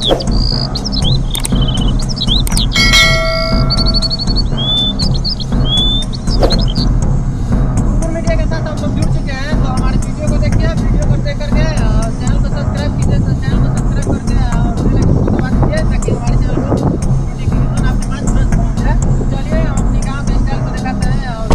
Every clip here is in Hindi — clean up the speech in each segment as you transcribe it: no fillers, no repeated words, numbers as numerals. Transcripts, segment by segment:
मीडिया के साथ हम लोग जुड़ चुके हैं, तो हमारे वीडियो को देखिए, वीडियो को देख करके चैनल को सब्सक्राइब कीजिए, तो चैनल को सब्सक्राइब करके बेल आइकन को दबा दीजिए ताकि हमारे चैनल को नोटिफिकेशन आपके पास तुरंत पहुंच जाए। तो चलिए हम अपने गाँव के स्टाइल को दिखाते हैं और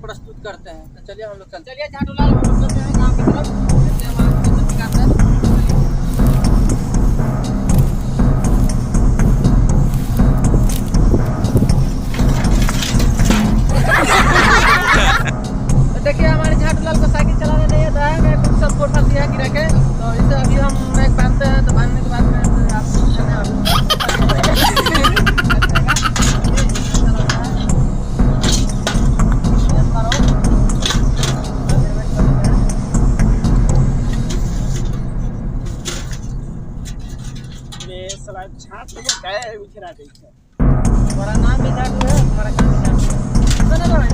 प्रस्तुत करते हैं। तो चलिए हम लोग चलिए झाटूलाल हम लोग चलते हैं गाँव की तरफ, जैसे हमारा दिखाते हैं। तो देखिए हमारे झाटूलाल को साइकिल चलाने नहीं आता है, मैं कुछ सब फोड़ फाड़ दिया गिरा के, तो इसे अभी हम बैग बांधते हैं, तो बांधने के बाद में हमारा नाम भी झाटू है, हमारा काम भी झाटू है। सुनो ना भाई,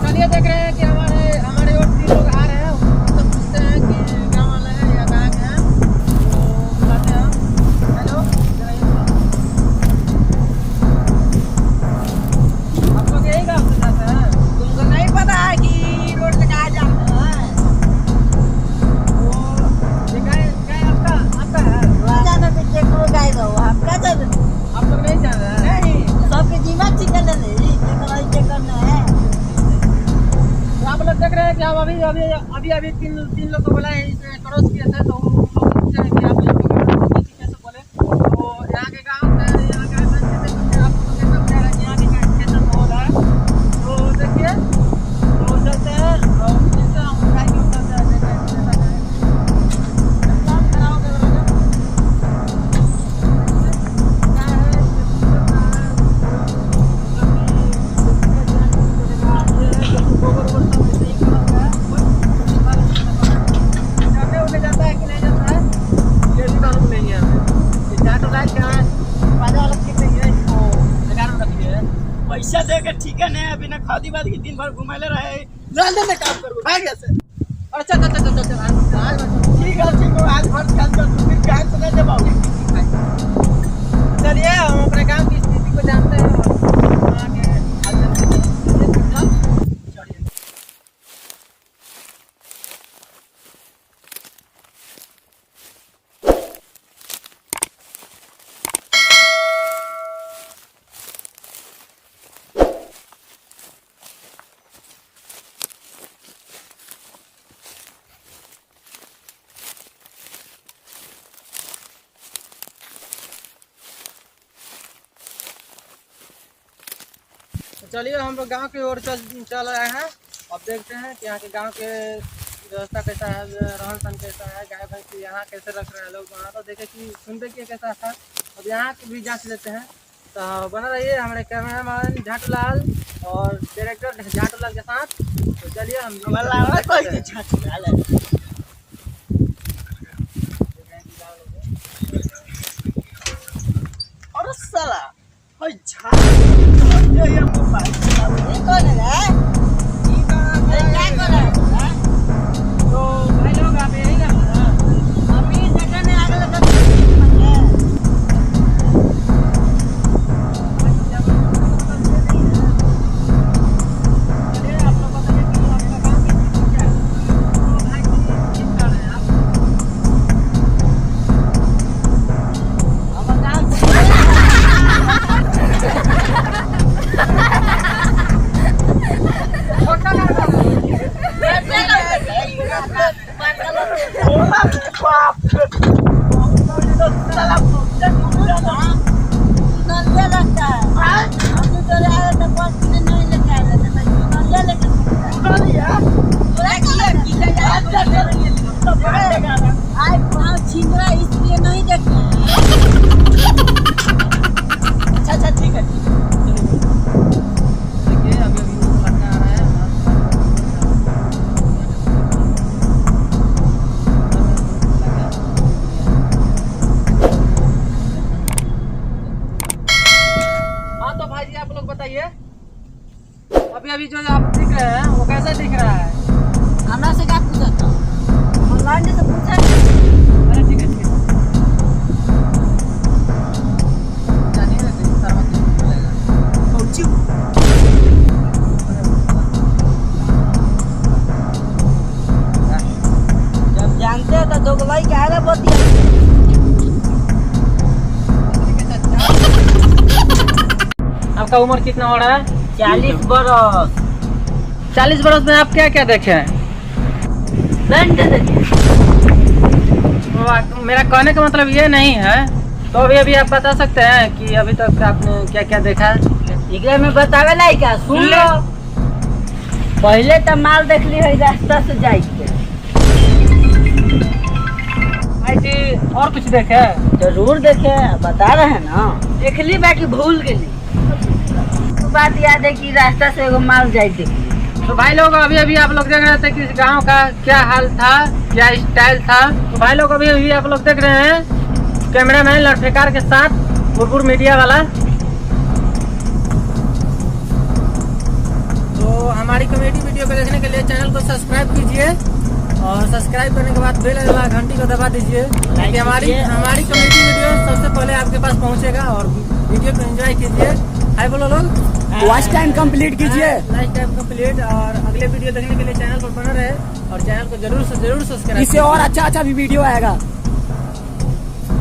चलिए देख रहे हैं कि हमारे और 3 लोग आ रहे हैं, उनसे पूछते हैं कि गाँव वाले हैं या कहाँ के हैं, तो बुलाते हैं। हेलो, आप लोग यही गाँव से जाते हैं? तुमको नहीं पता है कि रोड से कहाँ जाते हैं? तो ये गाय आपका है? जाना तो देखो गाय दो, आप क्या जाते? आप लोग नहीं जान रहे हैं? नहीं, सबके जीवन चिकन नहीं, करना है। तो आप लोग देख रहे हैं कि हम अभी तीन लोग को बोला है, इसे क्रॉस किए थे, तो उन लोग को पूछे हैं कि आप लोग कैसे बोले, तो यहाँ के गाँव से यहाँ का आप लोग कैसे बता रहे हैं, यहाँ भी कैसे हो रहा है, तो देखिए, तो चलते हैं और जिससे हम गाय के ऊपर से पैसा दे के ठीक है नहीं, बिना खादी बाद की दिन भर घुमाइले रहे, जल्दी में काम करो भाग ऐसे। और चल ठीक है आज भर काम कर, फिर गाय से नहीं जबाओगे। चलिए हम अपने गाँव की स्थिति को जानते हैं और आगे चलिए हम लोग गांव की ओर चल रहे हैं। अब देखते हैं कि यहाँ के गांव के व्यवस्था कैसा है, रहन सहन कैसा है, गाय भैंस यहाँ कैसे रख रहे हैं लोग, वहाँ तो देखे कि सुनते कि कैसा था। अब यहाँ की भी जांच लेते हैं, तो बना रहिए हमारे कैमरामैन झाटूलाल और डायरेक्टर झाटूलाल के साथ। तो चलिए हम और साला ये मोबाइल कौन है? क्या कर रहा है? तो भाई लोग आप यही ना अभी जगह में आगे लगा नल्ले लगता है हम तो चले आए तो 5 दिन नहीं लेके आए थे भाई नल्ले लेके आए पाँव छिंदरा इसलिए नहीं देखे अच्छा ठीक है देखिए अभी अभी वो लड़का आ रहा है। हाँ तो भाई जी आप लोग बताइए अभी अभी जो आप दिख रहे हैं वो कैसा दिख रहा है? हमरा से क्या पूछा था ऑनलाइन से पूछा अरे ठीक है जानिए ना सर्वत मिलेगा। जब जानते हैं तो दोगलाई क्या है बतिया आपका उम्र कितना हो रहा है? 40 बरस 40 बरस में आप क्या क्या देखे हैं? मेरा कहने का मतलब ये नहीं है तो अभी आप बता सकते हैं कि अभी तक आपने क्या क्या देखा है? एकरे में बतावे लाई क्या सुन लो पहले तो माल देख ली है रास्ता से जाई के भाई जी और कुछ देखे? जरूर देखे बता रहे हैं ना देख ली बाकी भूल गेली तो बात याद है कि रास्ता से एगो माल जाई देखी तो भाई लोग अभी अभी आप लोग देख रहे थे कि इस गांव का क्या हाल था, क्या स्टाइल था। तो भाई लोग अभी अभी आप लोग देख रहे हैं कैमरामैन लड़फेकार के साथ बुरबुर मीडिया वाला। तो हमारी कॉमेडी वीडियो को देखने के लिए चैनल को सब्सक्राइब कीजिए और सब्सक्राइब करने के बाद बेल वाला घंटी को दबा दीजिए ताकि हमारी कॉमेडी वीडियो सबसे पहले आपके पास पहुंचेगा। और वीडियो को एंजॉय कीजिए। हाय बोलो लोग, वॉच टाइम कंप्लीट कीजिए। लाइक टाइम कंप्लीट और अगले वीडियो देखने के लिए चैनल पर बना रहे और चैनल को जरूर से जरूर सब्सक्राइब इससे और अच्छा वीडियो आएगा।